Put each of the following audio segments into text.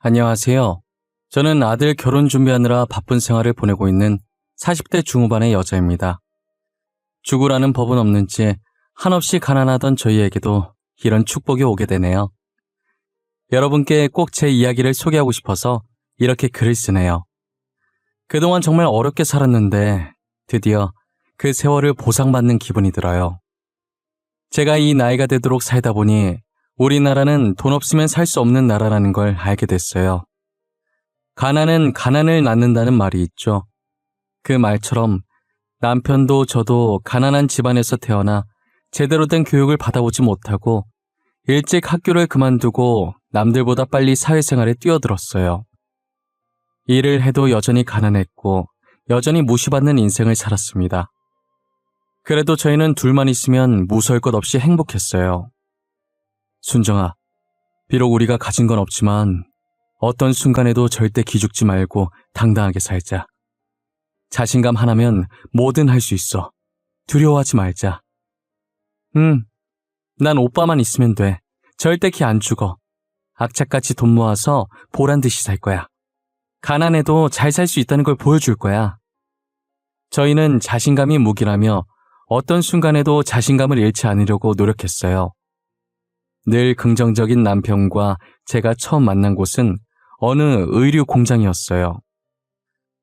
안녕하세요. 저는 아들 결혼 준비하느라 바쁜 생활을 보내고 있는 40대 중후반의 여자입니다. 죽으라는 법은 없는지 한없이 가난하던 저희에게도 이런 축복이 오게 되네요. 여러분께 꼭 제 이야기를 소개하고 싶어서 이렇게 글을 쓰네요. 그동안 정말 어렵게 살았는데 드디어 그 세월을 보상받는 기분이 들어요. 제가 이 나이가 되도록 살다 보니 우리나라는 돈 없으면 살 수 없는 나라라는 걸 알게 됐어요. 가난은 가난을 낳는다는 말이 있죠. 그 말처럼 남편도 저도 가난한 집안에서 태어나 제대로 된 교육을 받아보지 못하고 일찍 학교를 그만두고 남들보다 빨리 사회생활에 뛰어들었어요. 일을 해도 여전히 가난했고 여전히 무시받는 인생을 살았습니다. 그래도 저희는 둘만 있으면 무서울 것 없이 행복했어요. 순정아, 비록 우리가 가진 건 없지만 어떤 순간에도 절대 기죽지 말고 당당하게 살자. 자신감 하나면 뭐든 할 수 있어. 두려워하지 말자. 난 오빠만 있으면 돼. 절대 키 안 죽어. 악착같이 돈 모아서 보란 듯이 살 거야. 가난해도 잘 살 수 있다는 걸 보여줄 거야. 저희는 자신감이 무기라며 어떤 순간에도 자신감을 잃지 않으려고 노력했어요. 늘 긍정적인 남편과 제가 처음 만난 곳은 어느 의류 공장이었어요.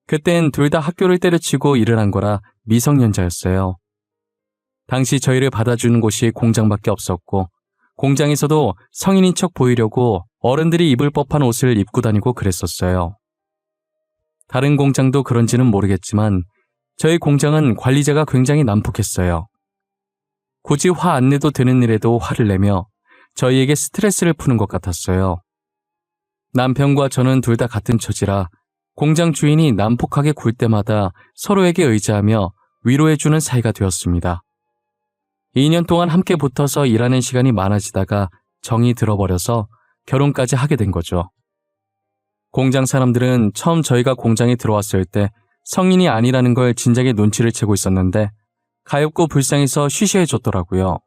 그땐 둘 다 학교를 때려치고 일을 한 거라 미성년자였어요. 당시 저희를 받아주는 곳이 공장밖에 없었고 공장에서도 성인인 척 보이려고 어른들이 입을 법한 옷을 입고 다니고 그랬었어요. 다른 공장도 그런지는 모르겠지만 저희 공장은 관리자가 굉장히 난폭했어요. 굳이 화 안 내도 되는 일에도 화를 내며 저희에게 스트레스를 푸는 것 같았어요. 남편과 저는 둘 다 같은 처지라 공장 주인이 난폭하게 굴 때마다 서로에게 의지하며 위로해주는 사이가 되었습니다. 2년 동안 함께 붙어서 일하는 시간이 많아지다가 정이 들어버려서 결혼까지 하게 된 거죠. 공장 사람들은 처음 저희가 공장에 들어왔을 때 성인이 아니라는 걸 진작에 눈치를 채고 있었는데 가엾고 불쌍해서 쉬쉬해줬더라고요.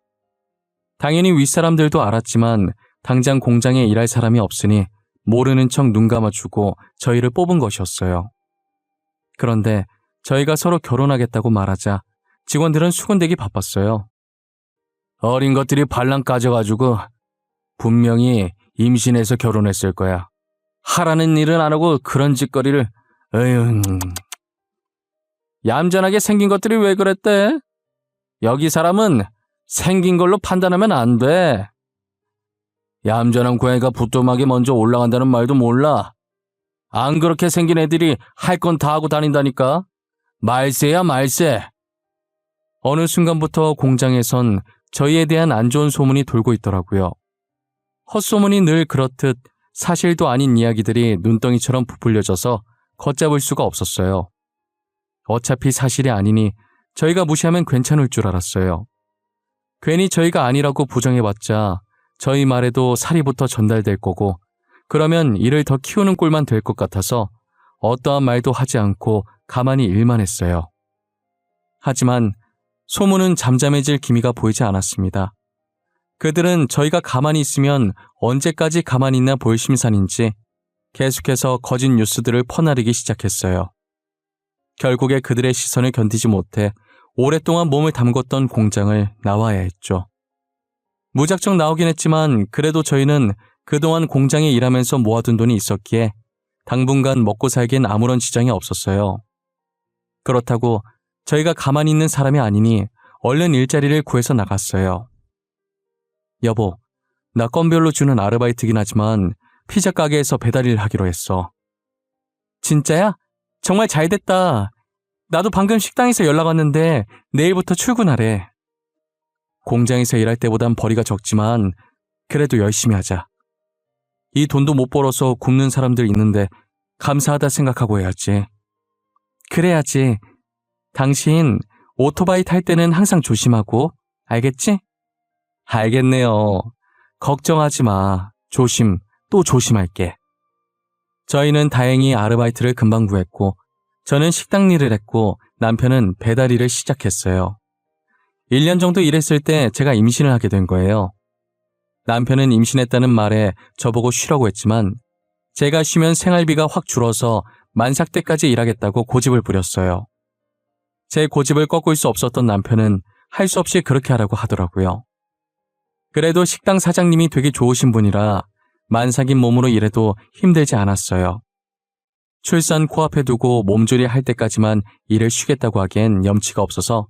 당연히 윗사람들도 알았지만 당장 공장에 일할 사람이 없으니 모르는 척 눈 감아주고 저희를 뽑은 것이었어요. 그런데 저희가 서로 결혼하겠다고 말하자 직원들은 수군대기 바빴어요. 어린 것들이 발랑 까져가지고 분명히 임신해서 결혼했을 거야. 하라는 일은 안 하고 그런 짓거리를. 에휴. 얌전하게 생긴 것들이 왜 그랬대? 여기 사람은 생긴 걸로 판단하면 안 돼. 얌전한 고양이가 부뚜막에 먼저 올라간다는 말도 몰라. 안 그렇게 생긴 애들이 할 건 다 하고 다닌다니까. 말세야 말세. 어느 순간부터 공장에선 저희에 대한 안 좋은 소문이 돌고 있더라고요. 헛소문이 늘 그렇듯 사실도 아닌 이야기들이 눈덩이처럼 부풀려져서 걷잡을 수가 없었어요. 어차피 사실이 아니니 저희가 무시하면 괜찮을 줄 알았어요. 괜히 저희가 아니라고 부정해봤자 저희 말에도 사리부터 전달될 거고 그러면 이를 더 키우는 꼴만 될 것 같아서 어떠한 말도 하지 않고 가만히 일만 했어요. 하지만 소문은 잠잠해질 기미가 보이지 않았습니다. 그들은 저희가 가만히 있으면 언제까지 가만히 있나 볼 심산인지 계속해서 거짓 뉴스들을 퍼나르기 시작했어요. 결국에 그들의 시선을 견디지 못해 오랫동안 몸을 담궜던 공장을 나와야 했죠. 무작정 나오긴 했지만 그래도 저희는 그동안 공장에 일하면서 모아둔 돈이 있었기에 당분간 먹고 살기엔 아무런 지장이 없었어요. 그렇다고 저희가 가만히 있는 사람이 아니니 얼른 일자리를 구해서 나갔어요. 여보, 나 건별로 주는 아르바이트긴 하지만 피자 가게에서 배달 일 하기로 했어. 진짜야? 정말 잘 됐다. 나도 방금 식당에서 연락 왔는데 내일부터 출근하래. 공장에서 일할 때보단 벌이가 적지만 그래도 열심히 하자. 이 돈도 못 벌어서 굶는 사람들 있는데 감사하다 생각하고 해야지. 그래야지. 당신 오토바이 탈 때는 항상 조심하고, 알겠지? 알겠네요. 걱정하지 마. 조심, 또 조심할게. 저희는 다행히 아르바이트를 금방 구했고 저는 식당 일을 했고 남편은 배달 일을 시작했어요. 1년 정도 일했을 때 제가 임신을 하게 된 거예요. 남편은 임신했다는 말에 저보고 쉬라고 했지만 제가 쉬면 생활비가 확 줄어서 만삭 때까지 일하겠다고 고집을 부렸어요. 제 고집을 꺾을 수 없었던 남편은 할 수 없이 그렇게 하라고 하더라고요. 그래도 식당 사장님이 되게 좋으신 분이라 만삭인 몸으로 일해도 힘들지 않았어요. 출산 코앞에 두고 몸조리 할 때까지만 일을 쉬겠다고 하기엔 염치가 없어서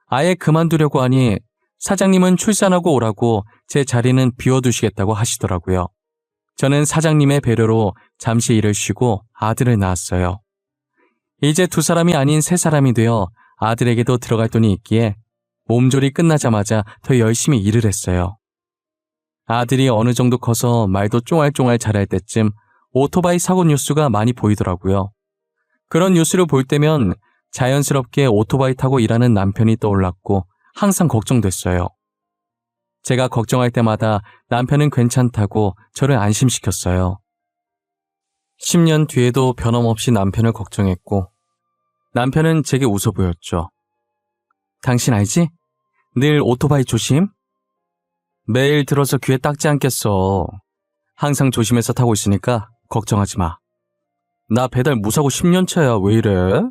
아예 그만두려고 하니 사장님은 출산하고 오라고 제 자리는 비워두시겠다고 하시더라고요. 저는 사장님의 배려로 잠시 일을 쉬고 아들을 낳았어요. 이제 2사람이 아닌 3사람이 되어 아들에게도 들어갈 돈이 있기에 몸조리 끝나자마자 더 열심히 일을 했어요. 아들이 어느 정도 커서 말도 쫑알쫑알 잘할 때쯤 오토바이 사고 뉴스가 많이 보이더라고요. 그런 뉴스를 볼 때면 자연스럽게 오토바이 타고 일하는 남편이 떠올랐고 항상 걱정됐어요. 제가 걱정할 때마다 남편은 괜찮다고 저를 안심시켰어요. 10년 뒤에도 변함없이 남편을 걱정했고 남편은 제게 웃어 보였죠. 당신 알지? 늘 오토바이 조심? 매일 들어서 귀에 딱지 않겠어. 항상 조심해서 타고 있으니까 걱정하지 마. 나 배달 무사고 10년 차야. 왜 이래?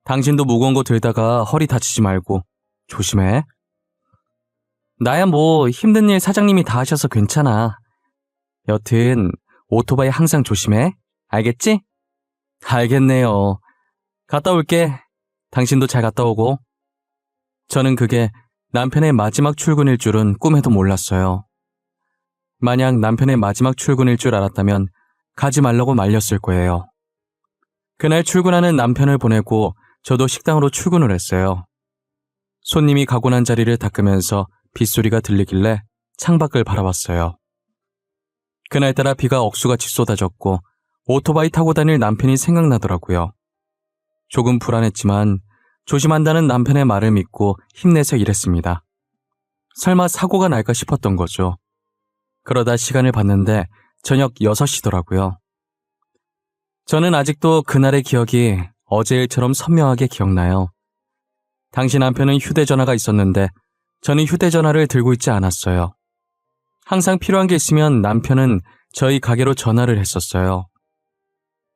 당신도 무거운 거 들다가 허리 다치지 말고 조심해. 나야 뭐 힘든 일 사장님이 다 하셔서 괜찮아. 여튼 오토바이 항상 조심해. 알겠지? 알겠네요. 갔다 올게. 당신도 잘 갔다 오고. 저는 그게 남편의 마지막 출근일 줄은 꿈에도 몰랐어요. 만약 남편의 마지막 출근일 줄 알았다면 가지 말라고 말렸을 거예요. 그날 출근하는 남편을 보내고 저도 식당으로 출근을 했어요. 손님이 가고 난 자리를 닦으면서 빗소리가 들리길래 창밖을 바라봤어요. 그날따라 비가 억수같이 쏟아졌고 오토바이 타고 다닐 남편이 생각나더라고요. 조금 불안했지만 조심한다는 남편의 말을 믿고 힘내서 일했습니다. 설마 사고가 날까 싶었던 거죠. 그러다 시간을 봤는데 저녁 6시더라고요. 저는 아직도 그날의 기억이 어제 일처럼 선명하게 기억나요. 당시 남편은 휴대전화가 있었는데 저는 휴대전화를 들고 있지 않았어요. 항상 필요한 게 있으면 남편은 저희 가게로 전화를 했었어요.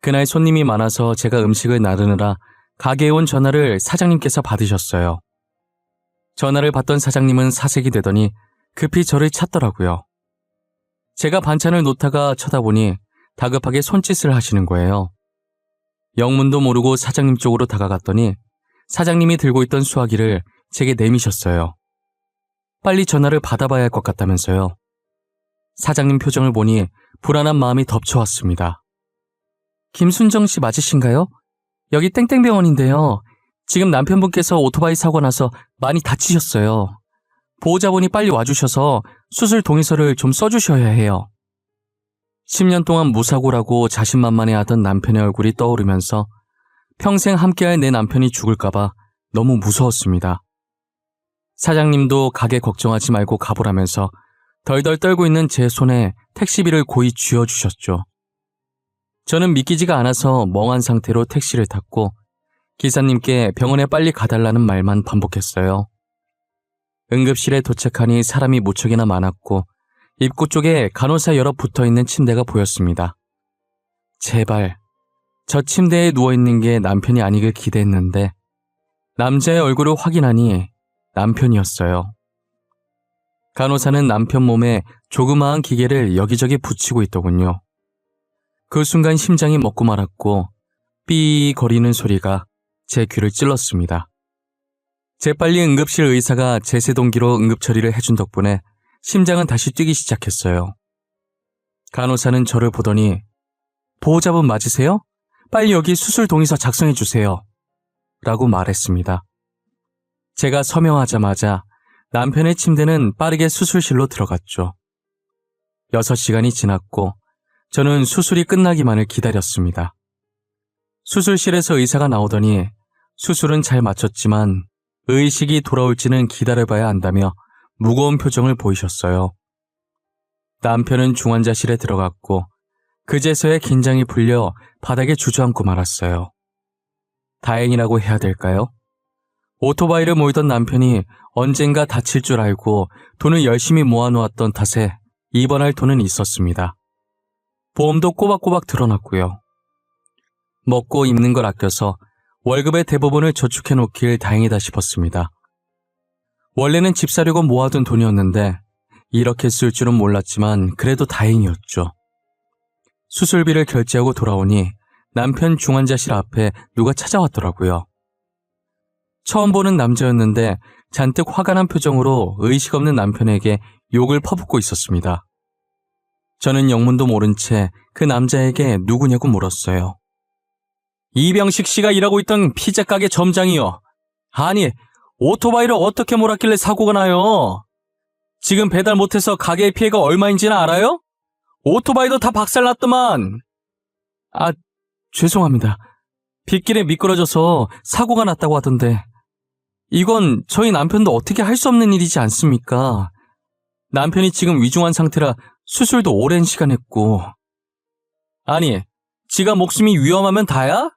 그날 손님이 많아서 제가 음식을 나르느라 가게에 온 전화를 사장님께서 받으셨어요. 전화를 받던 사장님은 사색이 되더니 급히 저를 찾더라고요. 제가 반찬을 놓다가 쳐다보니 다급하게 손짓을 하시는 거예요. 영문도 모르고 사장님 쪽으로 다가갔더니 사장님이 들고 있던 수화기를 제게 내미셨어요. 빨리 전화를 받아봐야 할 것 같다면서요. 사장님 표정을 보니 불안한 마음이 덮쳐왔습니다. 김순정 씨 맞으신가요? 여기 땡땡병원인데요. 지금 남편분께서 오토바이 사고 나서 많이 다치셨어요. 보호자분이 빨리 와주셔서 수술 동의서를 좀 써주셔야 해요. 10년 동안 무사고라고 자신만만해하던 남편의 얼굴이 떠오르면서 평생 함께할 내 남편이 죽을까봐 너무 무서웠습니다. 사장님도 가게 걱정하지 말고 가보라면서 덜덜 떨고 있는 제 손에 택시비를 고이 쥐어주셨죠. 저는 믿기지가 않아서 멍한 상태로 택시를 탔고 기사님께 병원에 빨리 가달라는 말만 반복했어요. 응급실에 도착하니 사람이 무척이나 많았고 입구 쪽에 간호사 여러 붙어있는 침대가 보였습니다. 제발 저 침대에 누워있는 게 남편이 아니길 기대했는데 남자의 얼굴을 확인하니 남편이었어요. 간호사는 남편 몸에 조그마한 기계를 여기저기 붙이고 있더군요. 그 순간 심장이 멎고 말았고 삐 거리는 소리가 제 귀를 찔렀습니다. 재빨리 응급실 의사가 제세동기로 응급처리를 해준 덕분에 심장은 다시 뛰기 시작했어요. 간호사는 저를 보더니 보호자분 맞으세요? 빨리 여기 수술 동의서 작성해 주세요. 라고 말했습니다. 제가 서명하자마자 남편의 침대는 빠르게 수술실로 들어갔죠. 6시간이 지났고 저는 수술이 끝나기만을 기다렸습니다. 수술실에서 의사가 나오더니 수술은 잘 마쳤지만 의식이 돌아올지는 기다려봐야 한다며 무거운 표정을 보이셨어요. 남편은 중환자실에 들어갔고 그제서야 긴장이 풀려 바닥에 주저앉고 말았어요. 다행이라고 해야 될까요? 오토바이를 몰던 남편이 언젠가 다칠 줄 알고 돈을 열심히 모아놓았던 탓에 입원할 돈은 있었습니다. 보험도 꼬박꼬박 들어놨고요. 먹고 입는 걸 아껴서 월급의 대부분을 저축해 놓길 다행이다 싶었습니다. 원래는 집 사려고 모아둔 돈이었는데 이렇게 쓸 줄은 몰랐지만 그래도 다행이었죠. 수술비를 결제하고 돌아오니 남편 중환자실 앞에 누가 찾아왔더라고요. 처음 보는 남자였는데 잔뜩 화가 난 표정으로 의식 없는 남편에게 욕을 퍼붓고 있었습니다. 저는 영문도 모른 채 그 남자에게 누구냐고 물었어요. 이병식 씨가 일하고 있던 피자 가게 점장이요. 아니, 오토바이를 어떻게 몰았길래 사고가 나요? 지금 배달 못해서 가게의 피해가 얼마인지는 알아요? 오토바이도 다 박살났더만. 아, 죄송합니다. 빗길에 미끄러져서 사고가 났다고 하던데. 이건 저희 남편도 어떻게 할 수 없는 일이지 않습니까? 남편이 지금 위중한 상태라 수술도 오랜 시간 했고. 아니, 지가 목숨이 위험하면 다야?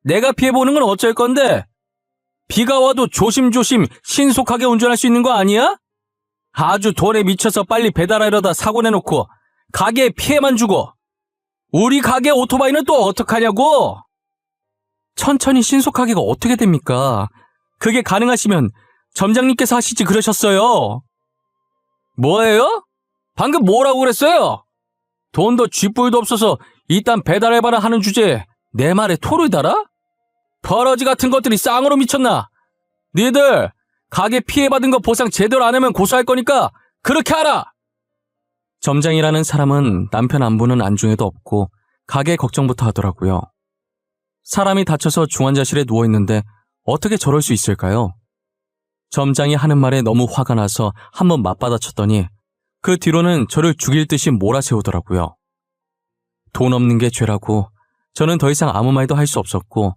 내가 피해보는 건 어쩔 건데? 비가 와도 조심조심 신속하게 운전할 수 있는 거 아니야? 아주 돈에 미쳐서 빨리 배달하려다 사고 내놓고 가게에 피해만 주고. 우리 가게 오토바이는 또 어떡하냐고? 천천히 신속하게가 어떻게 됩니까? 그게 가능하시면 점장님께서 하시지 그러셨어요. 뭐예요? 방금 뭐라고 그랬어요? 돈도 쥐뿔도 없어서 이딴 배달해봐라 하는 주제에 내 말에 토를 달아? 버러지 같은 것들이 쌍으로 미쳤나? 니들 가게 피해받은 거 보상 제대로 안 하면 고소할 거니까 그렇게 하라! 점장이라는 사람은 남편 안부는 안중에도 없고 가게 걱정부터 하더라고요. 사람이 다쳐서 중환자실에 누워있는데 어떻게 저럴 수 있을까요? 점장이 하는 말에 너무 화가 나서 한번 맞받아쳤더니 그 뒤로는 저를 죽일 듯이 몰아세우더라고요. 돈 없는 게 죄라고 저는 더 이상 아무 말도 할 수 없었고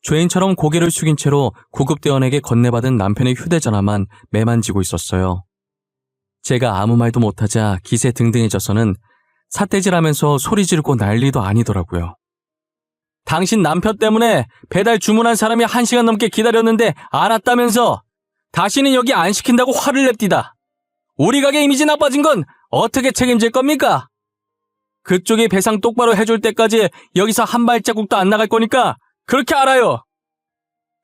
죄인처럼 고개를 숙인 채로 구급대원에게 건네받은 남편의 휴대전화만 매만지고 있었어요. 제가 아무 말도 못하자 기세등등해져서는 삿대질하면서 소리 지르고 난리도 아니더라고요. 당신 남편 때문에 배달 주문한 사람이 1시간 넘게 기다렸는데 안 왔다면서 다시는 여기 안 시킨다고 화를 냅디다. 우리 가게 이미지 나빠진 건 어떻게 책임질 겁니까? 그쪽이 배상 똑바로 해줄 때까지 여기서 한 발자국도 안 나갈 거니까 그렇게 알아요.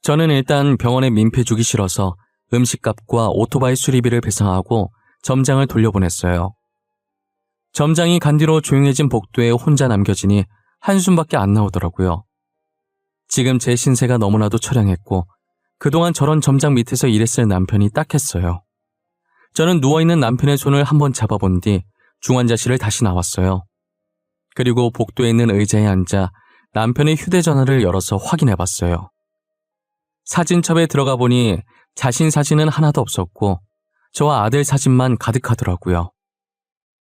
저는 일단 병원에 민폐 주기 싫어서 음식값과 오토바이 수리비를 배상하고 점장을 돌려보냈어요. 점장이 간 뒤로 조용해진 복도에 혼자 남겨지니 한숨밖에 안 나오더라고요. 지금 제 신세가 너무나도 처량했고 그동안 저런 점장 밑에서 일했을 남편이 딱했어요. 저는 누워있는 남편의 손을 한번 잡아본 뒤 중환자실을 다시 나왔어요. 그리고 복도에 있는 의자에 앉아 남편의 휴대전화를 열어서 확인해봤어요. 사진첩에 들어가 보니 자신 사진은 하나도 없었고 저와 아들 사진만 가득하더라고요.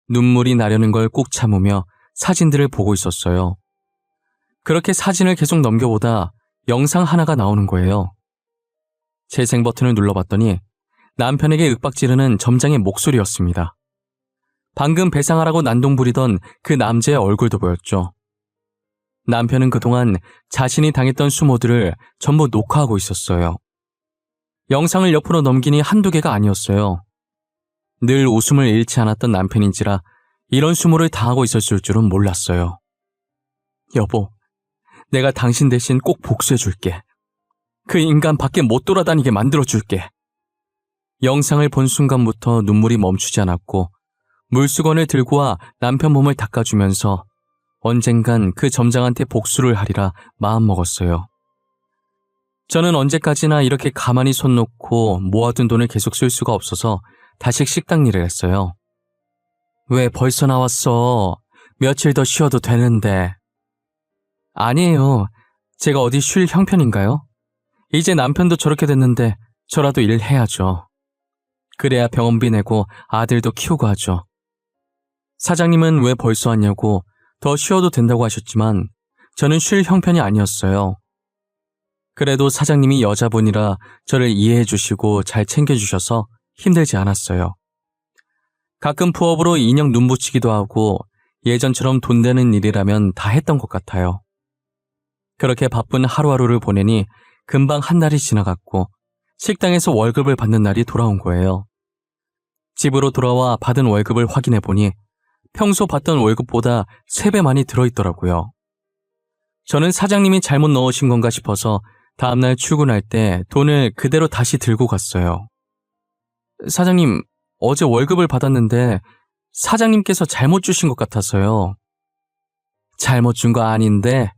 눈물이 나려는 걸 꾹 참으며 사진들을 보고 있었어요. 그렇게 사진을 계속 넘겨보다 영상 하나가 나오는 거예요. 재생 버튼을 눌러봤더니 남편에게 윽박지르는 점장의 목소리였습니다. 방금 배상하라고 난동 부리던 그 남자의 얼굴도 보였죠. 남편은 그동안 자신이 당했던 수모들을 전부 녹화하고 있었어요. 영상을 옆으로 넘기니 한두 개가 아니었어요. 늘 웃음을 잃지 않았던 남편인지라 이런 수모를 당하고 있었을 줄은 몰랐어요. 여보, 내가 당신 대신 꼭 복수해줄게. 그 인간 밖에 못 돌아다니게 만들어줄게. 영상을 본 순간부터 눈물이 멈추지 않았고 물수건을 들고 와 남편 몸을 닦아주면서 언젠간 그 점장한테 복수를 하리라 마음먹었어요. 저는 언제까지나 이렇게 가만히 손 놓고 모아둔 돈을 계속 쓸 수가 없어서 다시 식당 일을 했어요. 왜 벌써 나왔어? 며칠 더 쉬어도 되는데. 아니에요. 제가 어디 쉴 형편인가요? 이제 남편도 저렇게 됐는데 저라도 일해야죠. 그래야 병원비 내고 아들도 키우고 하죠. 사장님은 왜 벌써 왔냐고 더 쉬어도 된다고 하셨지만 저는 쉴 형편이 아니었어요. 그래도 사장님이 여자분이라 저를 이해해 주시고 잘 챙겨주셔서 힘들지 않았어요. 가끔 부업으로 인형 눈 붙이기도 하고 예전처럼 돈 되는 일이라면 다 했던 것 같아요. 그렇게 바쁜 하루하루를 보내니 금방 한 달이 지나갔고 식당에서 월급을 받는 날이 돌아온 거예요. 집으로 돌아와 받은 월급을 확인해 보니 평소 받던 월급보다 3배 많이 들어있더라고요. 저는 사장님이 잘못 넣으신 건가 싶어서 다음날 출근할 때 돈을 그대로 다시 들고 갔어요. 사장님, 어제 월급을 받았는데 사장님께서 잘못 주신 것 같아서요. 잘못 준 거 아닌데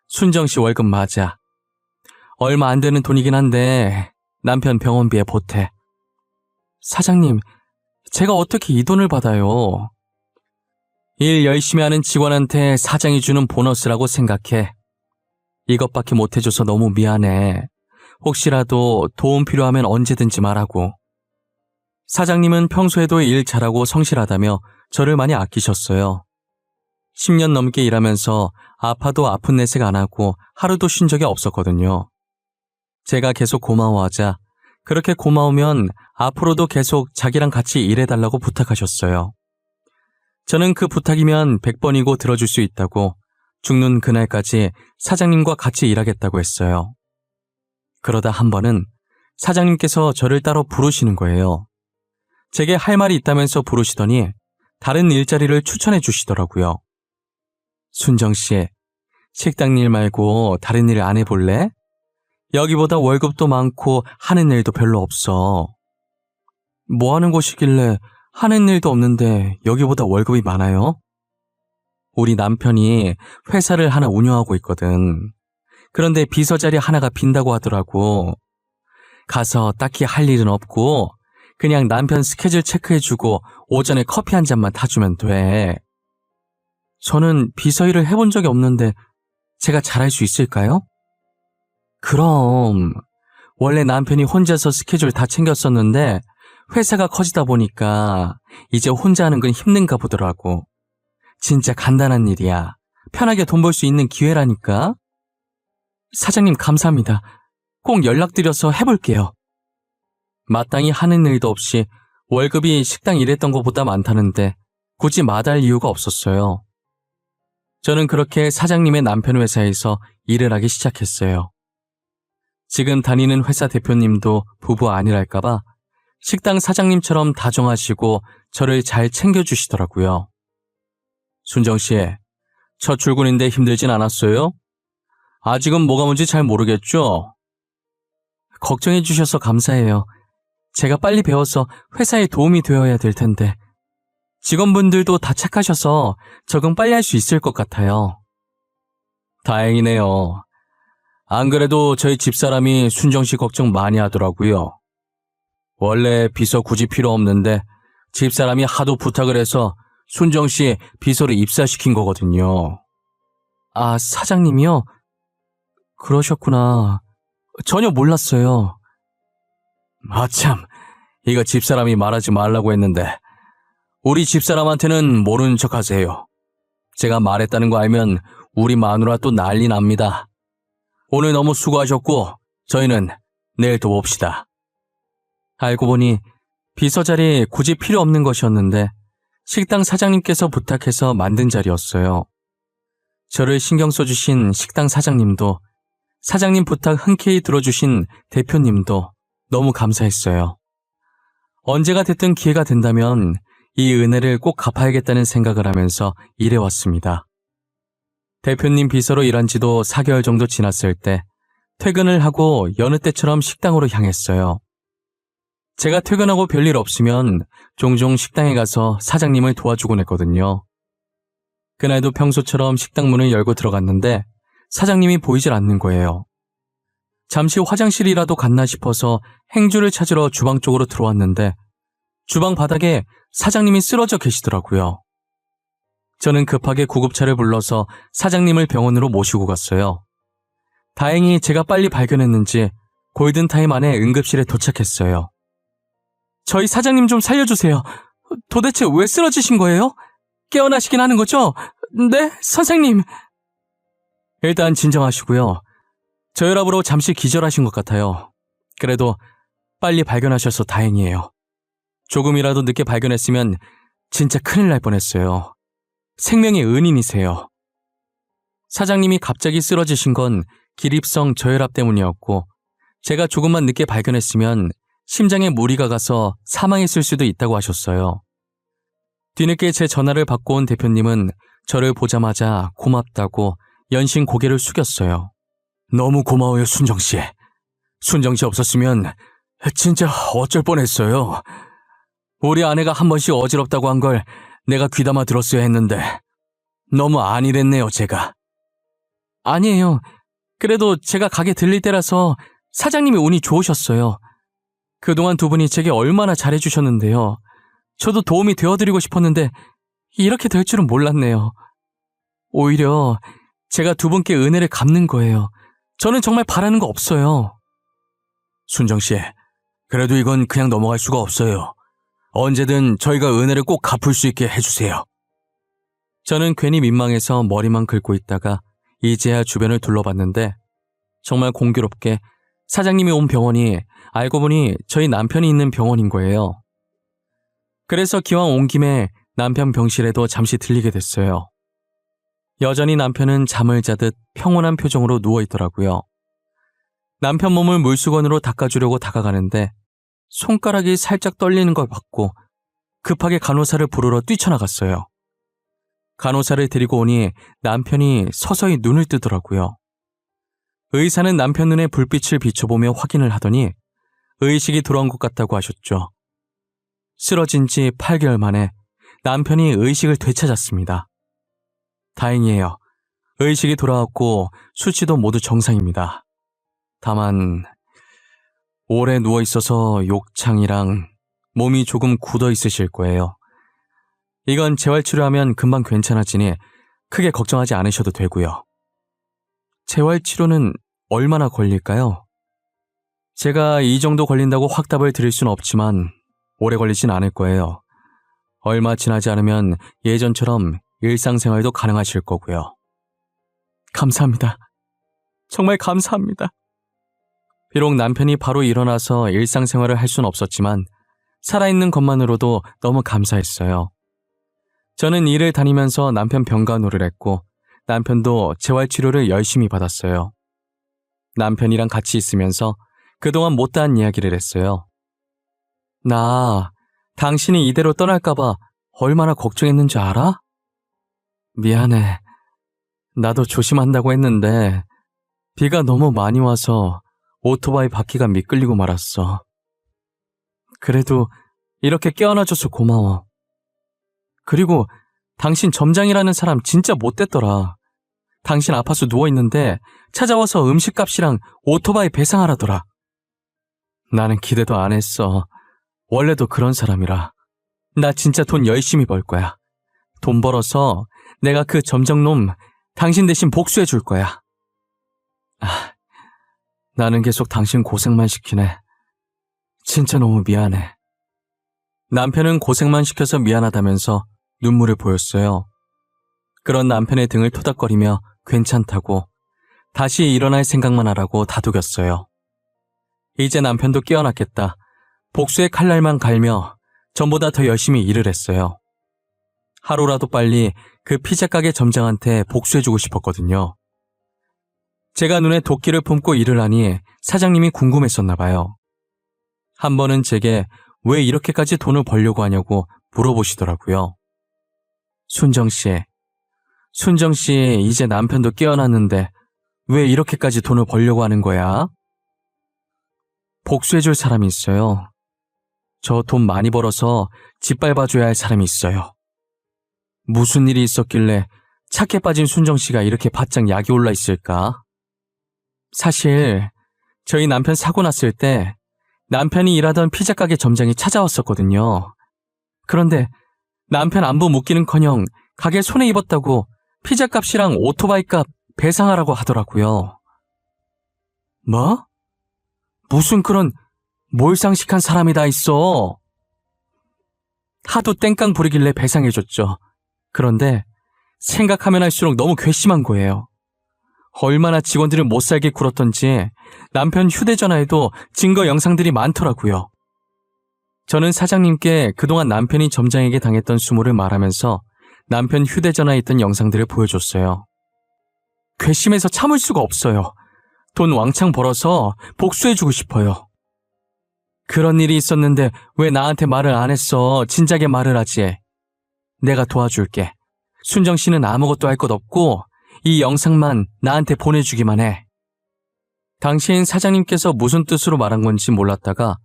순정 씨 월급 맞아. 얼마 안 되는 돈이긴 한데 남편 병원비에 보태. 사장님, 제가 어떻게 이 돈을 받아요? 일 열심히 하는 직원한테 사장이 주는 보너스라고 생각해. 이것밖에 못해줘서 너무 미안해. 혹시라도 도움 필요하면 언제든지 말하고. 사장님은 평소에도 일 잘하고 성실하다며 저를 많이 아끼셨어요. 10년 넘게 일하면서 아파도 아픈 내색 안 하고 하루도 쉰 적이 없었거든요. 제가 계속 고마워하자 그렇게 고마우면 앞으로도 계속 자기랑 같이 일해달라고 부탁하셨어요. 저는 그 부탁이면 100번이고 들어줄 수 있다고 죽는 그날까지 사장님과 같이 일하겠다고 했어요. 그러다 한 번은 사장님께서 저를 따로 부르시는 거예요. 제게 할 말이 있다면서 부르시더니 다른 일자리를 추천해 주시더라고요. 순정 씨, 식당 일 말고 다른 일 안 해볼래? 여기보다 월급도 많고 하는 일도 별로 없어. 뭐 하는 곳이길래 하는 일도 없는데 여기보다 월급이 많아요? 우리 남편이 회사를 하나 운영하고 있거든. 그런데 비서 자리 하나가 빈다고 하더라고. 가서 딱히 할 일은 없고 그냥 남편 스케줄 체크해주고 오전에 커피 한 잔만 타주면 돼. 저는 비서 일을 해본 적이 없는데 제가 잘할 수 있을까요? 그럼 원래 남편이 혼자서 스케줄 다 챙겼었는데 회사가 커지다 보니까 이제 혼자 하는 건 힘든가 보더라고. 진짜 간단한 일이야. 편하게 돈 벌 수 있는 기회라니까. 사장님 감사합니다. 꼭 연락드려서 해볼게요. 마땅히 하는 일도 없이 월급이 식당 일했던 것보다 많다는데 굳이 마다할 이유가 없었어요. 저는 그렇게 사장님의 남편 회사에서 일을 하기 시작했어요. 지금 다니는 회사 대표님도 부부 아니랄까봐 식당 사장님처럼 다정하시고 저를 잘 챙겨주시더라고요. 순정씨, 첫 출근인데 힘들진 않았어요? 아직은 뭐가 뭔지 잘 모르겠죠? 걱정해 주셔서 감사해요. 제가 빨리 배워서 회사에 도움이 되어야 될 텐데. 직원분들도 다 착하셔서 적응 빨리 할 수 있을 것 같아요. 다행이네요. 안 그래도 저희 집사람이 순정씨 걱정 많이 하더라고요. 원래 비서 굳이 필요 없는데 집사람이 하도 부탁을 해서 순정씨 비서를 입사시킨 거거든요. 아, 사장님이요? 그러셨구나. 전혀 몰랐어요. 아참, 이거 집사람이 말하지 말라고 했는데 우리 집사람한테는 모르는 척 하세요. 제가 말했다는 거 알면 우리 마누라 또 난리 납니다. 오늘 너무 수고하셨고 저희는 내일 또 봅시다. 알고 보니 비서 자리 굳이 필요 없는 것이었는데 식당 사장님께서 부탁해서 만든 자리였어요. 저를 신경 써주신 식당 사장님도 사장님 부탁 흔쾌히 들어주신 대표님도 너무 감사했어요. 언제가 됐든 기회가 된다면 이 은혜를 꼭 갚아야겠다는 생각을 하면서 일해왔습니다. 대표님 비서로 일한 지도 4개월 정도 지났을 때 퇴근을 하고 여느 때처럼 식당으로 향했어요. 제가 퇴근하고 별일 없으면 종종 식당에 가서 사장님을 도와주곤 했거든요. 그날도 평소처럼 식당 문을 열고 들어갔는데 사장님이 보이질 않는 거예요. 잠시 화장실이라도 갔나 싶어서 행주를 찾으러 주방 쪽으로 들어왔는데 주방 바닥에 사장님이 쓰러져 계시더라고요. 저는 급하게 구급차를 불러서 사장님을 병원으로 모시고 갔어요. 다행히 제가 빨리 발견했는지 골든타임 안에 응급실에 도착했어요. 저희 사장님 좀 살려주세요. 도대체 왜 쓰러지신 거예요? 깨어나시긴 하는 거죠? 네, 선생님. 일단 진정하시고요. 저혈압으로 잠시 기절하신 것 같아요. 그래도 빨리 발견하셔서 다행이에요. 조금이라도 늦게 발견했으면 진짜 큰일 날 뻔했어요. 생명의 은인이세요. 사장님이 갑자기 쓰러지신 건 기립성 저혈압 때문이었고 제가 조금만 늦게 발견했으면 심장에 무리가 가서 사망했을 수도 있다고 하셨어요. 뒤늦게 제 전화를 받고 온 대표님은 저를 보자마자 고맙다고 연신 고개를 숙였어요. 너무 고마워요, 순정씨. 순정씨 없었으면 진짜 어쩔 뻔했어요. 우리 아내가 한 번씩 어지럽다고 한 걸 내가 귀담아 들었어야 했는데 너무 안일했네요, 제가. 아니에요. 그래도 제가 가게 들릴 때라서 사장님이 운이 좋으셨어요. 그동안 두 분이 제게 얼마나 잘해주셨는데요. 저도 도움이 되어드리고 싶었는데 이렇게 될 줄은 몰랐네요. 오히려 제가 두 분께 은혜를 갚는 거예요. 저는 정말 바라는 거 없어요. 순정씨, 그래도 이건 그냥 넘어갈 수가 없어요. 언제든 저희가 은혜를 꼭 갚을 수 있게 해주세요. 저는 괜히 민망해서 머리만 긁고 있다가 이제야 주변을 둘러봤는데 정말 공교롭게 사장님이 온 병원이 알고 보니 저희 남편이 있는 병원인 거예요. 그래서 기왕 온 김에 남편 병실에도 잠시 들리게 됐어요. 여전히 남편은 잠을 자듯 평온한 표정으로 누워있더라고요. 남편 몸을 물수건으로 닦아주려고 다가가는데 손가락이 살짝 떨리는 걸 봤고 급하게 간호사를 부르러 뛰쳐나갔어요. 간호사를 데리고 오니 남편이 서서히 눈을 뜨더라고요. 의사는 남편 눈에 불빛을 비춰보며 확인을 하더니 의식이 돌아온 것 같다고 하셨죠. 쓰러진 지 8개월 만에 남편이 의식을 되찾았습니다. 다행이에요. 의식이 돌아왔고 수치도 모두 정상입니다. 다만 오래 누워있어서 욕창이랑 몸이 조금 굳어 있으실 거예요. 이건 재활치료하면 금방 괜찮아지니 크게 걱정하지 않으셔도 되고요. 재활치료는 얼마나 걸릴까요? 제가 이 정도 걸린다고 확답을 드릴 수는 없지만 오래 걸리진 않을 거예요. 얼마 지나지 않으면 예전처럼 일상생활도 가능하실 거고요. 감사합니다. 정말 감사합니다. 비록 남편이 바로 일어나서 일상생활을 할 수는 없었지만 살아있는 것만으로도 너무 감사했어요. 저는 일을 다니면서 남편 병간호를 했고 남편도 재활치료를 열심히 받았어요. 남편이랑 같이 있으면서 그동안 못다한 이야기를 했어요. 나 당신이 이대로 떠날까봐 얼마나 걱정했는지 알아? 미안해. 나도 조심한다고 했는데 비가 너무 많이 와서 오토바이 바퀴가 미끌리고 말았어. 그래도 이렇게 깨어나줘서 고마워. 그리고 당신 점장이라는 사람 진짜 못됐더라. 당신 아파서 누워있는데 찾아와서 음식값이랑 오토바이 배상하라더라. 나는 기대도 안 했어. 원래도 그런 사람이라. 나 진짜 돈 열심히 벌 거야. 돈 벌어서 내가 그 점장놈 당신 대신 복수해 줄 거야. 나는 계속 당신 고생만 시키네. 진짜 너무 미안해. 남편은 고생만 시켜서 미안하다면서 눈물을 보였어요. 그런 남편의 등을 토닥거리며 괜찮다고 다시 일어날 생각만 하라고 다독였어요. 이제 남편도 깨어났겠다. 복수의 칼날만 갈며 전보다 더 열심히 일을 했어요. 하루라도 빨리 그 피자 가게 점장한테 복수해주고 싶었거든요. 제가 눈에 도끼를 품고 일을 하니 사장님이 궁금했었나 봐요. 한 번은 제게 왜 이렇게까지 돈을 벌려고 하냐고 물어보시더라고요. 순정씨 이제 남편도 깨어났는데 왜 이렇게까지 돈을 벌려고 하는 거야? 복수해줄 사람이 있어요. 저 돈 많이 벌어서 짓밟아줘야 할 사람이 있어요. 무슨 일이 있었길래 착해 빠진 순정씨가 이렇게 바짝 약이 올라 있을까? 사실 저희 남편 사고 났을 때 남편이 일하던 피자 가게 점장이 찾아왔었거든요. 그런데 남편 안부 묻기는커녕 가게 손해 입었다고 피자 값이랑 오토바이 값 배상하라고 하더라고요. 뭐? 무슨 그런 몰상식한 사람이 다 있어. 하도 땡깡 부리길래 배상해줬죠. 그런데 생각하면 할수록 너무 괘씸한 거예요. 얼마나 직원들을 못살게 굴었던지 남편 휴대전화에도 증거 영상들이 많더라고요. 저는 사장님께 그동안 남편이 점장에게 당했던 수모를 말하면서 남편 휴대전화에 있던 영상들을 보여줬어요. 괘씸해서 참을 수가 없어요. 돈 왕창 벌어서 복수해주고 싶어요. 그런 일이 있었는데 왜 나한테 말을 안 했어? 진작에 말을 하지. 내가 도와줄게. 순정 씨는 아무것도 할 것 없고 이 영상만 나한테 보내주기만 해. 당시엔 사장님께서 무슨 뜻으로 말한 건지 몰랐다가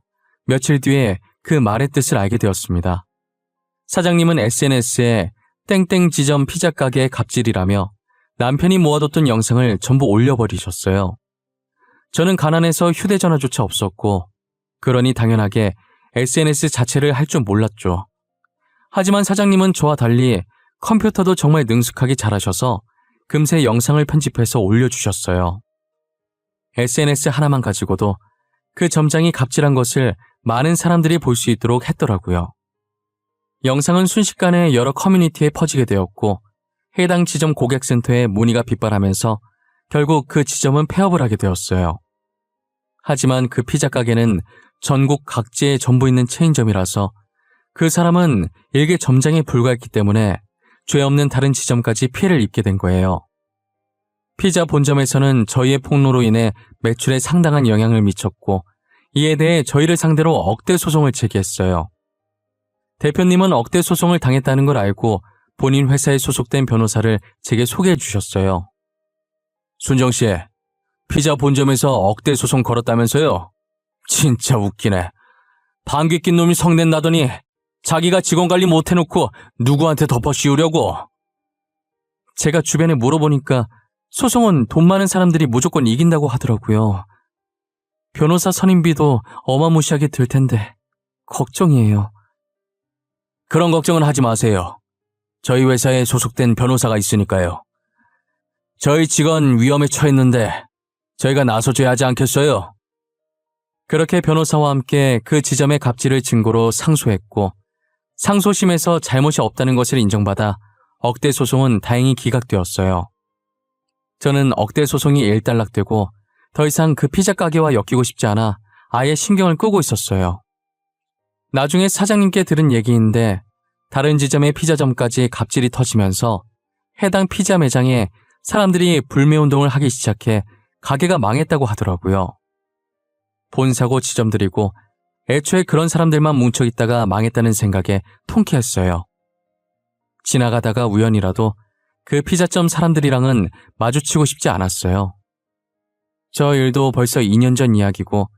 며칠 뒤에 그 말의 뜻을 알게 되었습니다. 사장님은 SNS에 땡땡 지점 피자 가게의 갑질이라며 남편이 모아뒀던 영상을 전부 올려버리셨어요. 저는 가난해서 휴대전화조차 없었고 그러니 당연하게 SNS 자체를 할 줄 몰랐죠. 하지만 사장님은 저와 달리 컴퓨터도 정말 능숙하게 잘하셔서 금세 영상을 편집해서 올려주셨어요. SNS 하나만 가지고도 그 점장이 갑질한 것을 많은 사람들이 볼 수 있도록 했더라고요. 영상은 순식간에 여러 커뮤니티에 퍼지게 되었고 해당 지점 고객센터에 문의가 빗발하면서 결국 그 지점은 폐업을 하게 되었어요. 하지만 그 피자 가게는 전국 각지에 전부 있는 체인점이라서 그 사람은 일개 점장에 불과했기 때문에 죄 없는 다른 지점까지 피해를 입게 된 거예요. 피자 본점에서는 저희의 폭로로 인해 매출에 상당한 영향을 미쳤고 이에 대해 저희를 상대로 억대 소송을 제기했어요. 대표님은 억대 소송을 당했다는 걸 알고 본인 회사에 소속된 변호사를 제게 소개해 주셨어요. 순정 씨, 피자 본점에서 억대 소송 걸었다면서요? 진짜 웃기네. 방귀 낀 놈이 성낸 나더니 자기가 직원 관리 못 해놓고 누구한테 덮어 씌우려고. 제가 주변에 물어보니까 소송은 돈 많은 사람들이 무조건 이긴다고 하더라고요. 변호사 선임비도 어마무시하게 들 텐데 걱정이에요. 그런 걱정은 하지 마세요. 저희 회사에 소속된 변호사가 있으니까요. 저희 직원 위험에 처했는데 저희가 나서줘야 하지 않겠어요? 그렇게 변호사와 함께 그 지점의 갑질을 증거로 상소했고 상소심에서 잘못이 없다는 것을 인정받아 억대 소송은 다행히 기각되었어요. 저는 억대 소송이 일단락되고 더 이상 그 피자 가게와 엮이고 싶지 않아 아예 신경을 끄고 있었어요. 나중에 사장님께 들은 얘기인데 다른 지점의 피자점까지 갑질이 터지면서 해당 피자 매장에 사람들이 불매운동을 하기 시작해 가게가 망했다고 하더라고요. 본사고 지점들이고 애초에 그런 사람들만 뭉쳐있다가 망했다는 생각에 통쾌했어요. 지나가다가 우연이라도 그 피자점 사람들이랑은 마주치고 싶지 않았어요. 저 일도 벌써 2년 전 이야기고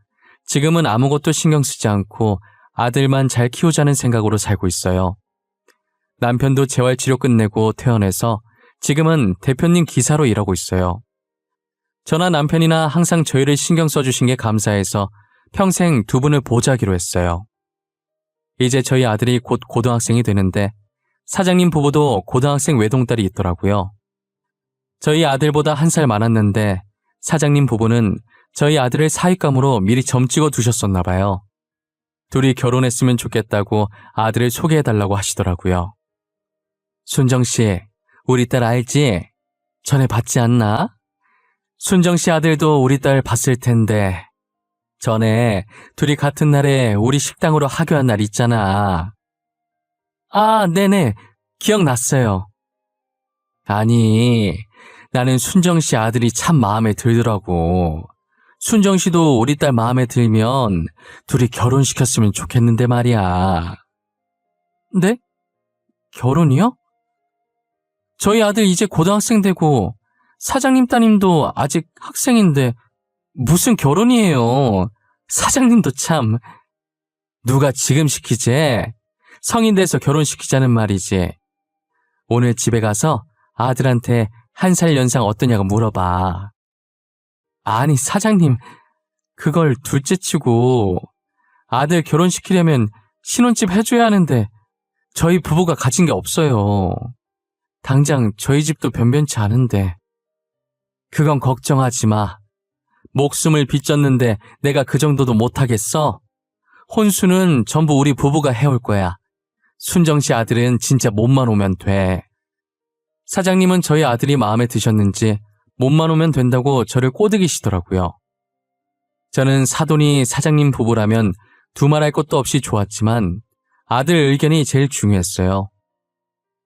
지금은 아무것도 신경 쓰지 않고 아들만 잘 키우자는 생각으로 살고 있어요. 남편도 재활치료 끝내고 퇴원해서 지금은 대표님 기사로 일하고 있어요. 저나 남편이나 항상 저희를 신경 써주신 게 감사해서 평생 두 분을 보좌하기로 했어요. 이제 저희 아들이 곧 고등학생이 되는데 사장님 부부도 고등학생 외동딸이 있더라고요. 저희 아들보다 1살 많았는데 사장님 부부는 저희 아들을 사윗감으로 미리 점 찍어 두셨었나 봐요. 둘이 결혼했으면 좋겠다고 아들을 소개해달라고 하시더라고요. 순정씨, 우리 딸 알지? 전에 봤지 않나? 순정씨 아들도 우리 딸 봤을 텐데 전에 둘이 같은 날에 우리 식당으로 하교한 날 있잖아. 아, 네네. 기억났어요. 아니, 나는 순정씨 아들이 참 마음에 들더라고. 순정씨도 우리 딸 마음에 들면 둘이 결혼시켰으면 좋겠는데 말이야. 네? 결혼이요? 저희 아들 이제 고등학생 되고 사장님 따님도 아직 학생인데 무슨 결혼이에요. 사장님도 참. 누가 지금 시키지? 성인 돼서 결혼시키자는 말이지. 오늘 집에 가서 아들한테 1살 연상 어떠냐고 물어봐. 아니 사장님, 그걸 둘째치고 아들 결혼시키려면 신혼집 해줘야 하는데 저희 부부가 가진 게 없어요. 당장 저희 집도 변변치 않은데. 그건 걱정하지 마. 목숨을 빚졌는데 내가 그 정도도 못하겠어? 혼수는 전부 우리 부부가 해올 거야. 순정씨 아들은 진짜 몸만 오면 돼. 사장님은 저희 아들이 마음에 드셨는지 몸만 오면 된다고 저를 꼬드기시더라고요. 저는 사돈이 사장님 부부라면 두말할 것도 없이 좋았지만 아들 의견이 제일 중요했어요.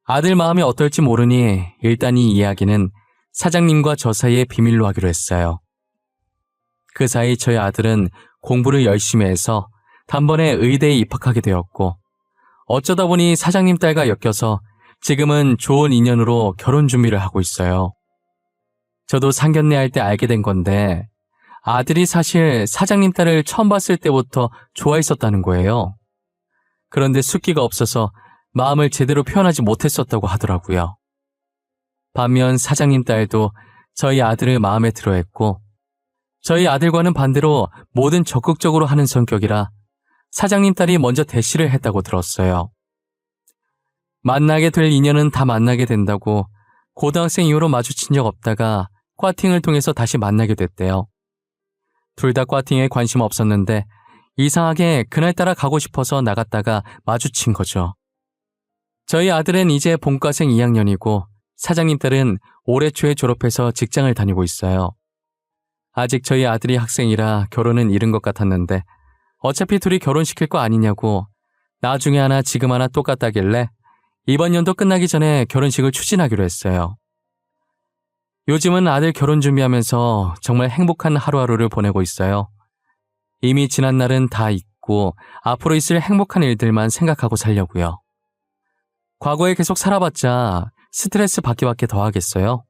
아들 마음이 어떨지 모르니 일단 이 이야기는 사장님과 저 사이에 비밀로 하기로 했어요. 그 사이 저희 아들은 공부를 열심히 해서 단번에 의대에 입학하게 되었고 어쩌다 보니 사장님 딸과 엮여서 지금은 좋은 인연으로 결혼 준비를 하고 있어요. 저도 상견례 할 때 알게 된 건데 아들이 사실 사장님 딸을 처음 봤을 때부터 좋아했었다는 거예요. 그런데 숫기가 없어서 마음을 제대로 표현하지 못했었다고 하더라고요. 반면 사장님 딸도 저희 아들을 마음에 들어했고 저희 아들과는 반대로 뭐든 적극적으로 하는 성격이라 사장님 딸이 먼저 대시를 했다고 들었어요. 만나게 될 인연은 다 만나게 된다고 고등학생 이후로 마주친 적 없다가 꽈팅을 통해서 다시 만나게 됐대요. 둘 다 꽈팅에 관심 없었는데 이상하게 그날따라 가고 싶어서 나갔다가 마주친 거죠. 저희 아들은 이제 본과생 2학년이고 사장님 딸은 올해 초에 졸업해서 직장을 다니고 있어요. 아직 저희 아들이 학생이라 결혼은 이른 것 같았는데 어차피 둘이 결혼시킬 거 아니냐고 나중에 하나 지금 하나 똑같다길래 이번 연도 끝나기 전에 결혼식을 추진하기로 했어요. 요즘은 아들 결혼 준비하면서 정말 행복한 하루하루를 보내고 있어요. 이미 지난 날은 다 잊고 앞으로 있을 행복한 일들만 생각하고 살려고요. 과거에 계속 살아봤자 스트레스 받기밖에 더 하겠어요.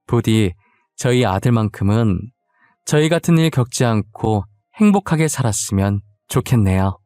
부디 저희 아들만큼은 저희 같은 일 겪지 않고 행복하게 살았으면 좋겠네요.